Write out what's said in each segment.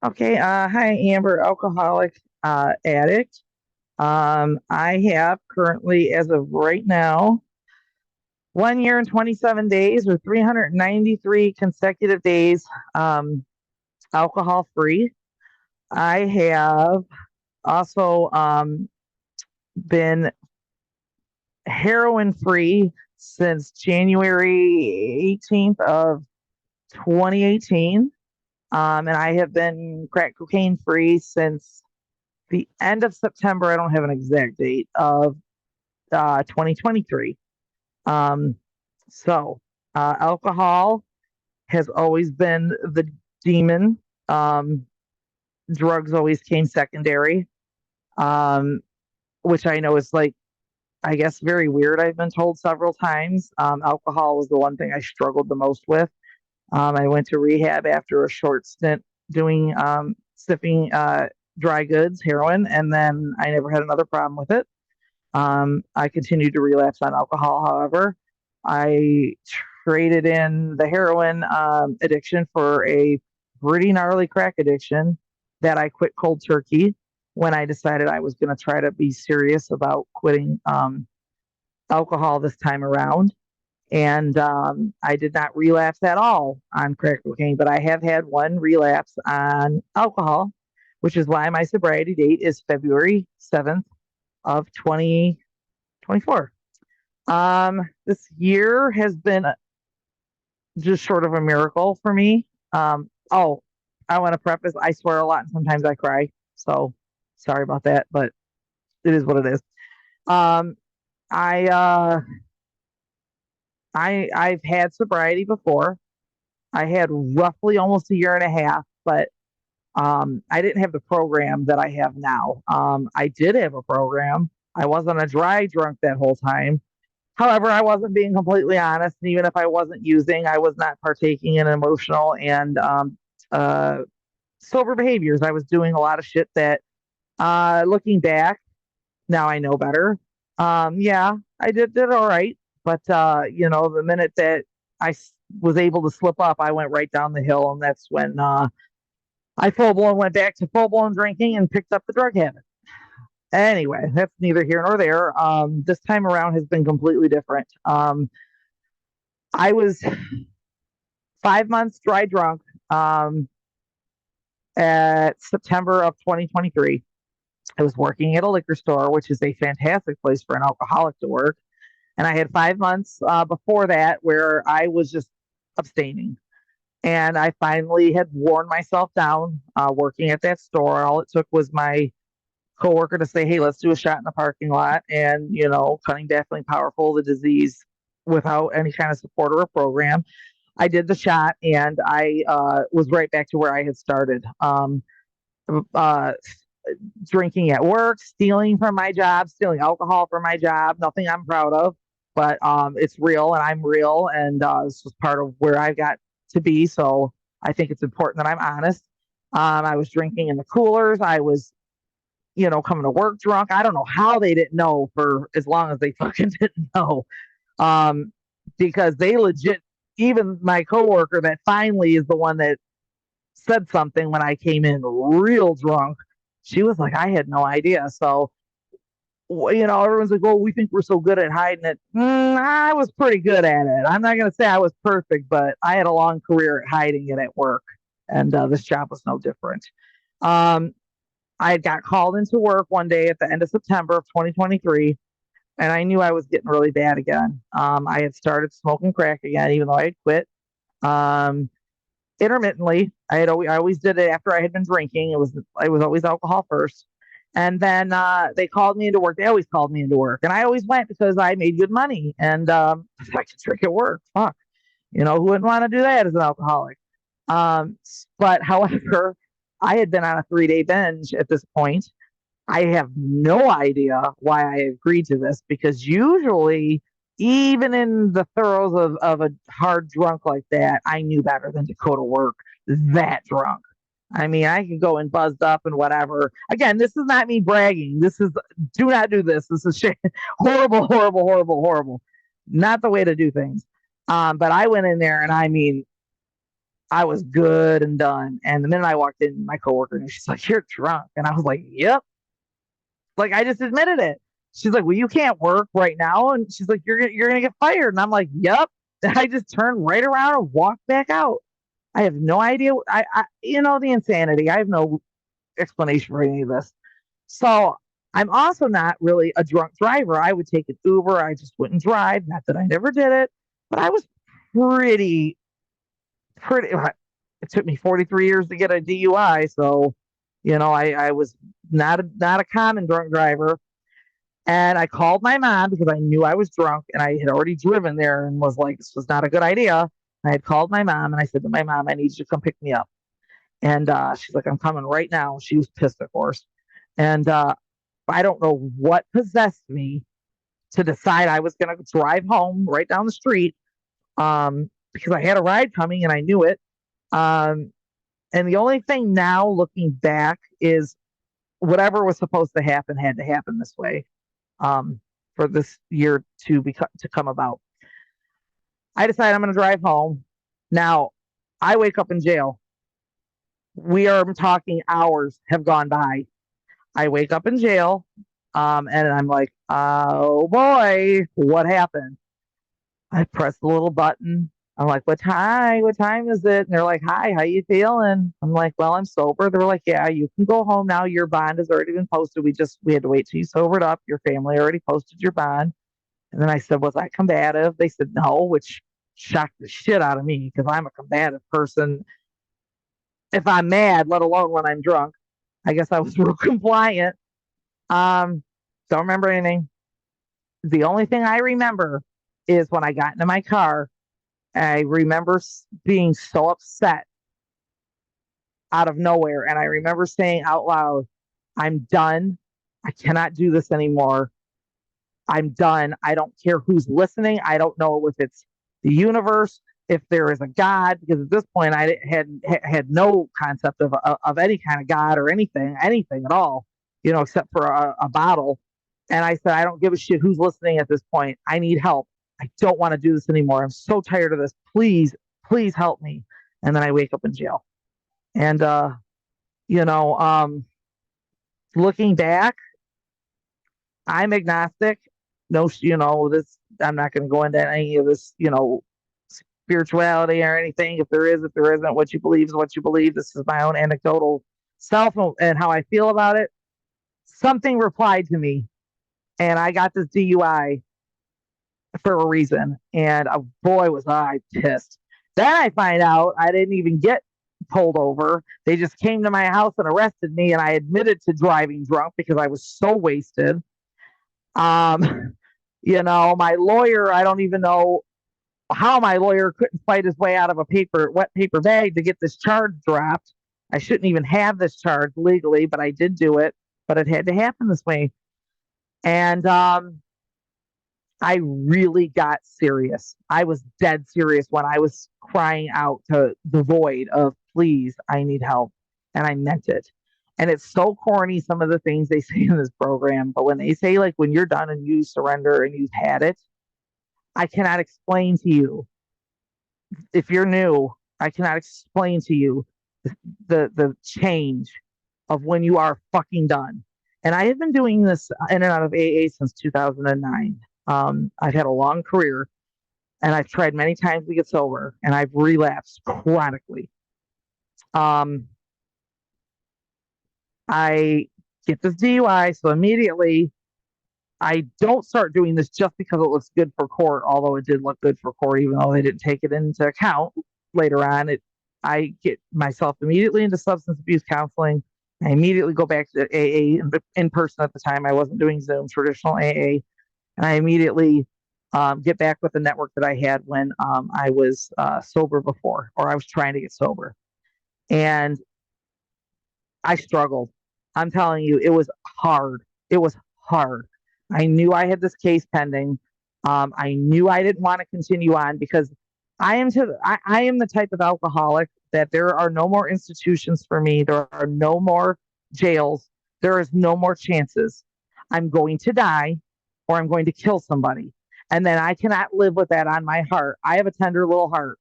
Okay, hi, Amber, alcoholic addict. I have currently, as of right now, 1 year and 27 days or 393 consecutive days alcohol free. I have also been heroin free since January 18th of 2018. And I have been crack cocaine free since the end of September. I don't have an exact date of 2023. Um, alcohol has always been the demon. Um, Drugs always came secondary, um, which I know is like, I guess, very weird. I've been told several times. Alcohol was the one thing I struggled the most with. I went to rehab after a short stint doing sniffing dry goods, heroin, and then I never had another problem with it. I continued to relapse on alcohol, however. I traded in the heroin addiction for a pretty gnarly crack addiction that I quit cold turkey when I decided I was going to try to be serious about quitting alcohol this time around. And I did not relapse at all on crack cocaine, but I have had one relapse on alcohol, which is why my sobriety date is February 7th of 2024. This year has been just short of a miracle for me. Oh, I want to preface, I swear a lot and sometimes I cry. So sorry about that, but it is what it is. Um, I I've had sobriety before. I had roughly almost a year and a half, but I didn't have the program that I have now. I did have a program. I wasn't a dry drunk that whole time. However, I wasn't being completely honest. And even if I wasn't using, I was not partaking in emotional and uh, sober behaviors. I was doing a lot of shit that, looking back, now I know better. Yeah, I did all right. But, the minute that was able to slip up, I went right down the hill. And that's when I full blown went back to full blown drinking and picked up the drug habit. Anyway, that's neither here nor there. This time around has been completely different. I was 5 months dry drunk at September of 2023. I was working at a liquor store, which is a fantastic place for an alcoholic to work. And I had 5 months before that where I was just abstaining. And I finally had worn myself down working at that store. All it took was my coworker to say, "Hey, let's do a shot in the parking lot." And, cutting definitely powerful, the disease without any kind of support or a program. I did the shot and I was right back to where I had started. Uh, Drinking at work, stealing from my job, stealing alcohol from my job, nothing I'm proud of, but it's real and I'm real. And this was part of where I got to be. So I think it's important that I'm honest. I was drinking in the coolers. I was, coming to work drunk. I don't know how they didn't know for as long as they fucking didn't know. Um, because they legit, even my coworker that finally is the one that said something when I came in real drunk. She was like, I had no idea. So, everyone's like, "Oh, we think we're so good at hiding it." I was pretty good at it. I'm not going to say I was perfect, but I had a long career at hiding it at work. And this job was no different. Um, I got called into work one day at the end of September of 2023, and I knew I was getting really bad again. I had started smoking crack again, even though I had quit. Um, Intermittently. I always did it after I had been drinking. It was always alcohol first. And then they called me into work. They always called me into work, and I always went because I made good money and I could drink at work. Fuck, who wouldn't want to do that as an alcoholic? Um, but however, I had been on a 3-day binge at this point. I have no idea why I agreed to this because usually, even in the throes of a hard drunk like that, I knew better than to go to work that drunk. I mean, I could go and buzzed up and whatever. Again, this is not me bragging. Do not do this. This is shit. Horrible, horrible, horrible, horrible. Not the way to do things. But I went in there and I mean, I was good and done. And the minute I walked in, my coworker, and she's like, "You're drunk." And I was like, "Yep." Like, I just admitted it. She's like, "Well, you can't work right now." And she's like, "You're gonna get fired." And I'm like, "Yep." And I just turned right around and walked back out. I have no idea. The insanity. I have no explanation for any of this. So I'm also not really a drunk driver. I would take an Uber. I just wouldn't drive. Not that I never did it, but I was pretty, pretty. It took me 43 years to get a DUI. So, I was not a common drunk driver. And I called my mom because I knew I was drunk and I had already driven there and was like, this was not a good idea. I had called my mom and I said to my mom, I need you to come pick me up. And she's like, I'm coming right now. She was pissed, of course. And I don't know what possessed me to decide I was going to drive home right down the street, because I had a ride coming and I knew it. Um, and the only thing now looking back is whatever was supposed to happen had to happen this way, um, for this year to come about. I decide I'm going to drive home. Now, I wake up in jail. We are talking hours have gone by. I wake up in jail, and I'm like, oh boy, what happened? I press the little button. I'm like, what time is it? And they're like, hi, how you feeling? I'm like, well, I'm sober. They're like, yeah, you can go home now. Your bond has already been posted. We had to wait till you sobered up. Your family already posted your bond. And then I said, was I combative? They said no, which shocked the shit out of me because I'm a combative person. If I'm mad, let alone when I'm drunk. I guess I was real compliant. Um, don't remember anything. The only thing I remember is when I got into my car, I remember being so upset out of nowhere. And I remember saying out loud, I'm done. I cannot do this anymore. I'm done. I don't care who's listening. I don't know if it's the universe, if there is a God, because at this point I had no concept of any kind of God or anything at all, except for a bottle. And I said, I don't give a shit who's listening at this point. I need help. I don't want to do this anymore. I'm so tired of this. Please, please help me. And then I wake up in jail. And you know, um, looking back, I'm agnostic. No, this. I'm not going to go into any of this, spirituality or anything. If there is, if there isn't, what you believe is what you believe. This is my own anecdotal self and how I feel about it. Something replied to me, and I got this DUI for a reason. And boy, was I pissed. Then I find out I didn't even get pulled over. They just came to my house and arrested me, and I admitted to driving drunk because I was so wasted. Um, my lawyer, I don't even know how my lawyer couldn't fight his way out of a wet paper bag to get this charge dropped. I shouldn't even have this charge legally, but I did do it. But it had to happen this way. And I really got serious. I was dead serious when I was crying out to the void of, please, I need help. And I meant it. And it's so corny, some of the things they say in this program. But when they say, like, when you're done and you surrender and you've had it, I cannot explain to you. If you're new, I cannot explain to you the change of when you are fucking done. And I have been doing this in and out of AA since 2009. I've had a long career and I've tried many times to get sober and I've relapsed chronically. Um, I get this DUI, so immediately I don't start doing this just because it looks good for court, although it did look good for court, even though they didn't take it into account later on. I get myself immediately into substance abuse counseling. I immediately go back to AA in person at the time. I wasn't doing Zoom, traditional AA. And I immediately get back with the network that I had when I was sober before, or I was trying to get sober. And I struggled. I'm telling you, it was hard. It was hard. I knew I had this case pending. I knew I didn't want to continue on because I am the type of alcoholic that there are no more institutions for me. There are no more jails. There is no more chances. I'm going to die or I'm going to kill somebody. And then I cannot live with that on my heart. I have a tender little heart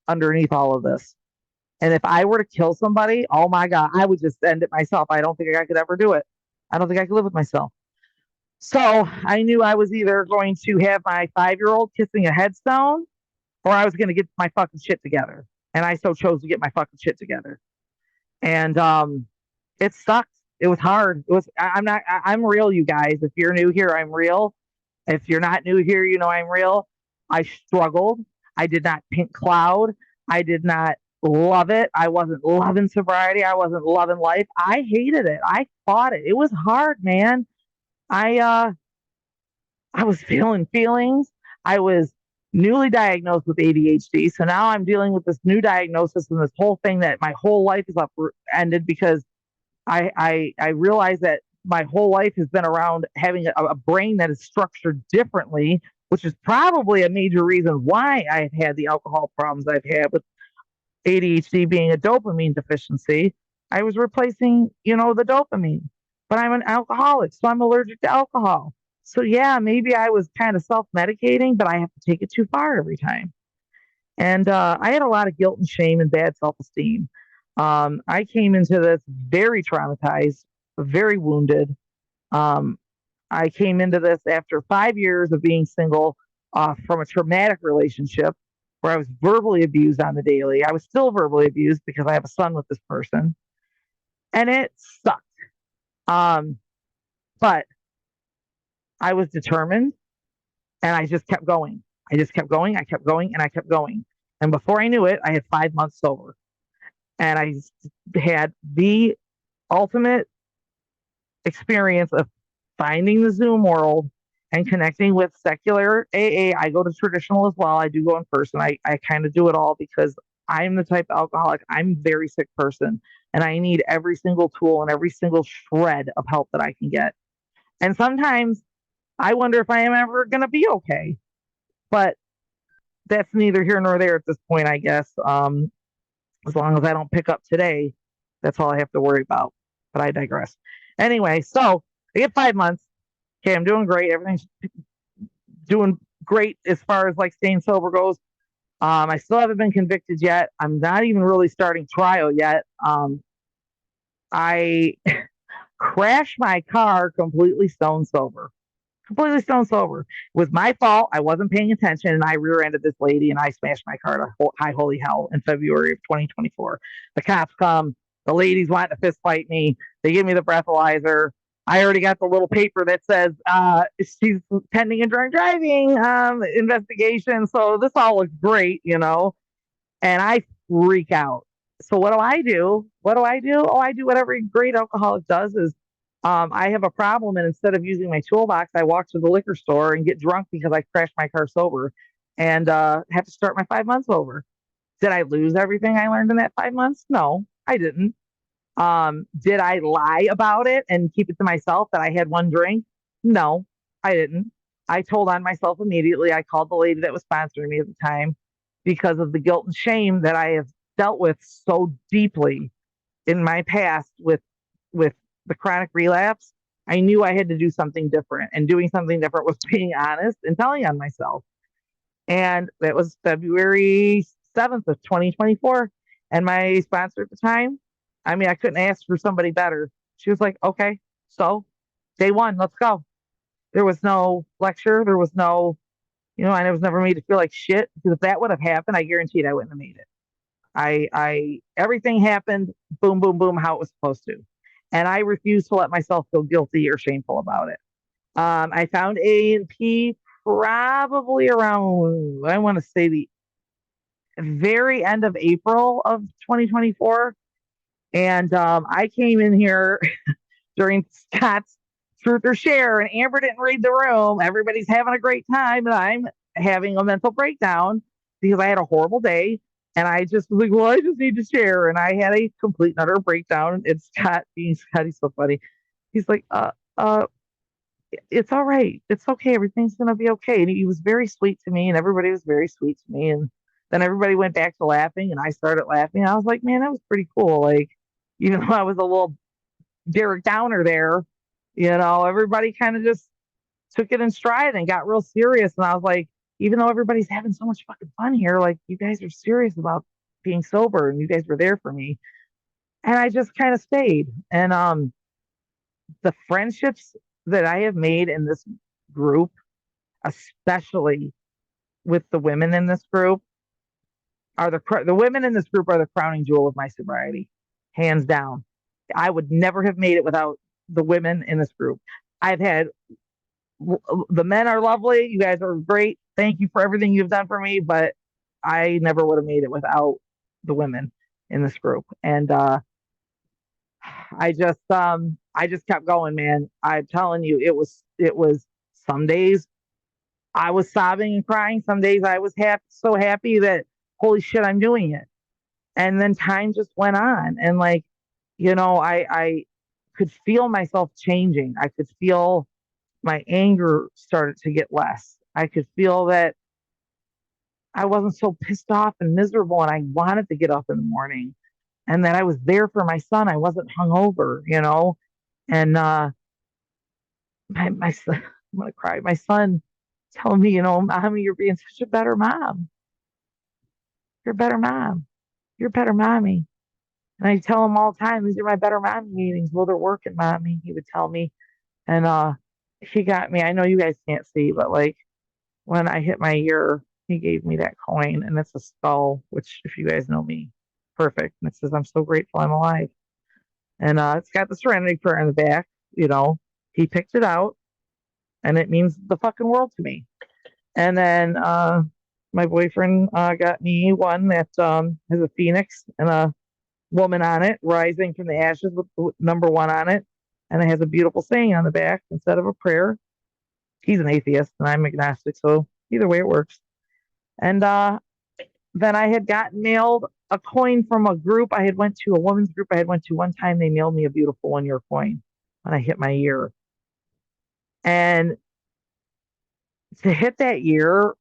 underneath all of this. And if I were to kill somebody, oh my God, I would just end it myself. I don't think I could ever do it. I don't think I could live with myself. So I knew I was either going to have my 5-year-old kissing a headstone or I was going to get my fucking shit together. And I so chose to get my fucking shit together. And it sucked. It was hard. I'm not, I'm real, you guys. If you're new here, I'm real. If you're not new here, you know I'm real. I struggled. I did not pink cloud. I did not love it. I wasn't loving sobriety. I wasn't loving life. I hated it. I fought it. It was hard, man. I I was feeling feelings. I was newly diagnosed with ADHD. So now I'm dealing with this new diagnosis and this whole thing that my whole life is upended because I realized that my whole life has been around having a brain that is structured differently, which is probably a major reason why I've had the alcohol problems I've had with ADHD being a dopamine deficiency. I was replacing, the dopamine, but I'm an alcoholic, so I'm allergic to alcohol. So yeah, maybe I was kind of self-medicating, but I have to take it too far every time. And I had a lot of guilt and shame and bad self-esteem. I came into this very traumatized, very wounded. Um, I came into this after 5 years of being single from a traumatic relationship where I was verbally abused on the daily. I was still verbally abused because I have a son with this person, and it sucked. Um, but I was determined, and I just kept going. I just kept going. I kept going, and I kept going. And before I knew it, I had 5 months sober, and I had the ultimate experience of finding the Zoom world and connecting with secular AA. I go to traditional as well. I do go in person. I kind of do it all because I'm the type of alcoholic. I'm a very sick person and I need every single tool and every single shred of help that I can get. And sometimes I wonder if I am ever going to be okay. But that's neither here nor there at this point, I guess. As long as I don't pick up today, that's all I have to worry about. But I digress. Anyway, so I get 5 months. Okay, I'm doing great. Everything's doing great as far as like staying sober goes. I still haven't been convicted yet. I'm not even really starting trial yet. I crashed my car completely stone sober. Completely stone sober. It was my fault. I wasn't paying attention and I rear-ended this lady and I smashed my car to high holy hell in February of 2024. The cops come. The ladies want to fist fight me. They give me the breathalyzer. I already got the little paper that says she's pending a drunk driving investigation. So this all looks great, and I freak out. So what do I do? What do I do? Oh, I do what every great alcoholic does is I have a problem, and instead of using my toolbox, I walk to the liquor store and get drunk because I crashed my car sober and have to start my 5 months over. Did I lose everything I learned in that 5 months? No, I didn't. Did I lie about it and keep it to myself that I had one drink? No, I didn't. I told on myself immediately. I called the lady that was sponsoring me at the time because of the guilt and shame that I have dealt with so deeply in my past with the chronic relapse. I knew I had to do something different, and doing something different was being honest and telling on myself. And that was February 7th of 2024. And my sponsor at the time, I mean, I couldn't ask for somebody better. She was like, okay, so day one, let's go. There was no lecture. There was no, and I was never made to feel like shit because if that would have happened, I guaranteed I wouldn't have made it. Everything happened, boom, boom, boom, how it was supposed to. And I refused to let myself feel guilty or shameful about it. I found A&P probably around, I want to say the very end of April of 2024. And I came in here during Scott's Truth or Share, and Amber didn't read the room. Everybody's having a great time, and I'm having a mental breakdown because I had a horrible day. And I just was like, well, I just need to share. And I had a complete and utter breakdown. And Scott, being Scott, he's so funny. He's like, it's all right. It's okay. Everything's going to be okay. And he was very sweet to me, and everybody was very sweet to me. And then everybody went back to laughing, and I started laughing. I was like, man, that was pretty cool. Like, even though I was a little Derek Downer there, everybody kind of just took it in stride and got real serious. And I was like, even though everybody's having so much fucking fun here, like, you guys are serious about being sober, and you guys were there for me. And I just kind of stayed. And the friendships that I have made in this group, especially with the women in this group, are the women in this group are the crowning jewel of my sobriety, hands down. I would never have made it without the women in this group. I've had the men are lovely. You guys are great. Thank you for everything you've done for me, but I never would have made it without the women in this group. And I just kept going, man. I'm telling you, it was some days I was sobbing and crying. Some days I was so happy that holy shit, I'm doing it. And then time just went on, and like, I could feel myself changing. I could feel my anger started to get less. I could feel that I wasn't so pissed off and miserable, and I wanted to get up in the morning, and that I was there for my son. I wasn't hungover. And my son, I'm gonna cry. My son telling me, Mommy, you're being such a better mom. You're a better mom. You're a better mommy. And I tell him all the time, these are my better mommy meetings. Well, they're working, mommy. He would tell me. And he got me. I know you guys can't see, but like when I hit my year, he gave me that coin, and it's a skull, which if you guys know me, perfect. And it says, I'm so grateful I'm alive. And it's got the serenity prayer in the back. You know, he picked it out, and it means the fucking world to me. And then my boyfriend got me one that has a phoenix and a woman on it, rising from the ashes with number one on it. And it has a beautiful saying on the back instead of a prayer. He's an atheist and I'm agnostic, so either way it works. And then I had gotten mailed a coin from a group I had went to, a women's group I had went to one time. They mailed me a beautiful 1 year coin when I hit my year. And to hit that year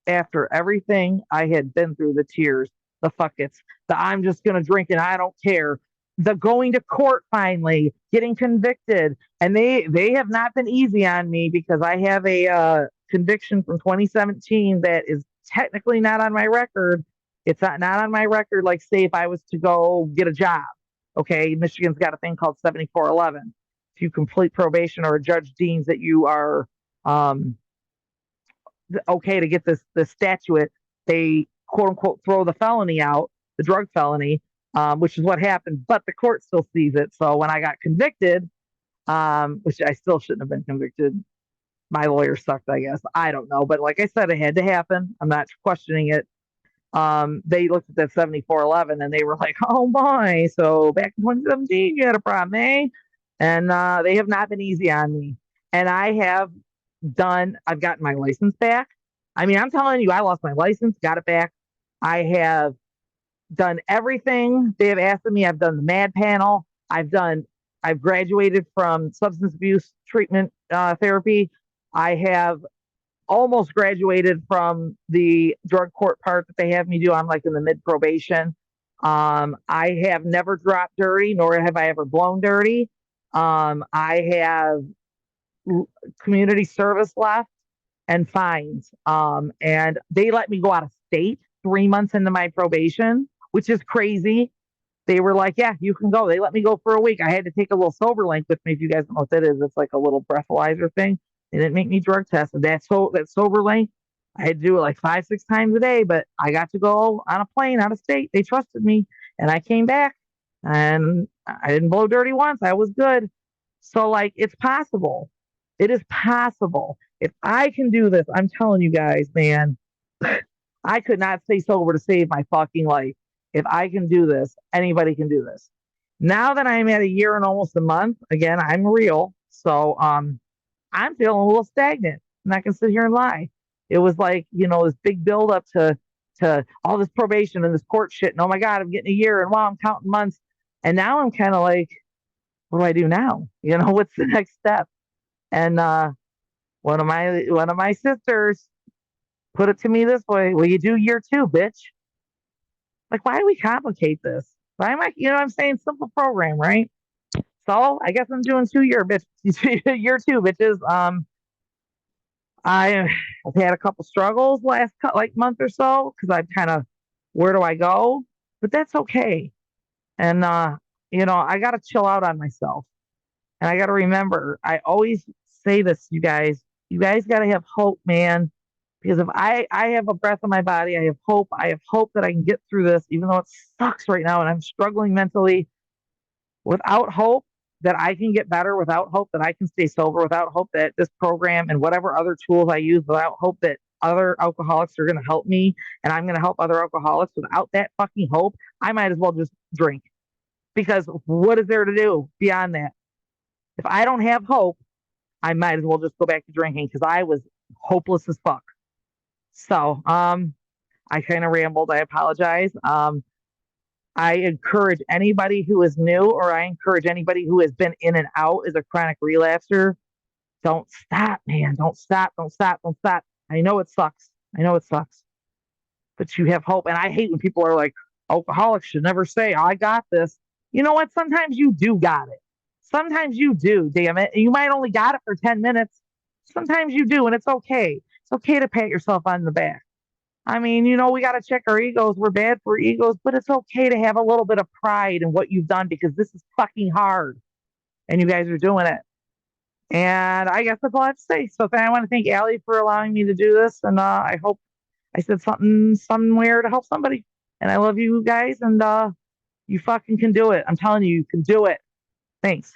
after everything I had been through, the tears, the fuckets, the I'm just gonna drink and I don't care, the going to court finally, getting convicted, and they have not been easy on me because I have a conviction from 2017 that is technically not on my record. It's not on my record. Like, say if I was to go get a job, okay, Michigan's got a thing called 7411. If you complete probation or a judge deems that you are okay to get this statute, they quote unquote throw the felony out, the drug felony, which is what happened. But the court still sees it. So when I got convicted, which I still shouldn't have been convicted, my lawyer sucked, I guess. I don't know, but like I said, it had to happen. I'm not questioning it. They looked at that 7411 and they were like, "Oh boy, so back in 2017, you had a problem, eh?" And they have not been easy on me. And I've gotten my license back. I mean, I'm telling you, I lost my license, got it back. I have done everything they have asked of me. I've done the MAD panel. I've graduated from substance abuse treatment therapy. I have almost graduated from the drug court part that they have me do. I'm like in the mid probation. I have never dropped dirty, nor have I ever blown dirty. I have community service left and fines. And they let me go out of state 3 months into my probation, which is crazy. They were like, "Yeah, you can go." They let me go for a week. I had to take a little sober link with me. If you guys don't know what that is, it's like a little breathalyzer thing. They didn't make me drug test. And that sober link, I had to do it like 5, 6 times a day, but I got to go on a plane out of state. They trusted me, and I came back, and I didn't blow dirty once. I was good. So like, it's possible. It is possible. If I can do this, I'm telling you guys, man, I could not stay sober to save my fucking life. If I can do this, anybody can do this. Now that I'm at a year and almost a month, again, I'm real. So I'm feeling a little stagnant. I'm not gonna sit here and lie. It was like, this big build up to all this probation and this court shit. And oh my God, I'm getting a year, and wow, I'm counting months. And now I'm kind of like, what do I do now? What's the next step? And one of my sisters put it to me this way: "Well, you do year two, bitch." Like, why do we complicate this? Why am I? What I'm saying, simple program, right? So I guess I'm doing 2 year, bitch. Year two, bitches. I've had a couple struggles last like month or so because I'm kind of, where do I go? but that's okay. And, I got to chill out on myself. And I got to remember, I always say this, you guys got to have hope, man. Because if I have a breath in my body, I have hope. I have hope that I can get through this, even though it sucks right now and I'm struggling mentally. Without hope that I can get better, without hope that I can stay sober, without hope that this program and whatever other tools I use, without hope that other alcoholics are going to help me and I'm going to help other alcoholics, without that fucking hope, I might as well just drink. Because what is there to do beyond that? If I don't have hope, I might as well just go back to drinking because I was hopeless as fuck. So, I kind of rambled. I apologize. I encourage anybody who is new, or I encourage anybody who has been in and out as a chronic relapser, don't stop, man. Don't stop. Don't stop. Don't stop. I know it sucks. I know it sucks, but you have hope. And I hate when people are like, alcoholics should never say, "Oh, I got this." You know what? Sometimes you do got it. Sometimes you do, damn it. You might only got it for 10 minutes. Sometimes you do, and it's okay. It's okay to pat yourself on the back. I mean, we got to check our egos. We're bad for egos, but it's okay to have a little bit of pride in what you've done because this is fucking hard and you guys are doing it. And I guess that's all I have to say. So I want to thank Allie for allowing me to do this. And I hope I said something somewhere to help somebody. And I love you guys. And you fucking can do it. I'm telling you, you can do it. Thanks.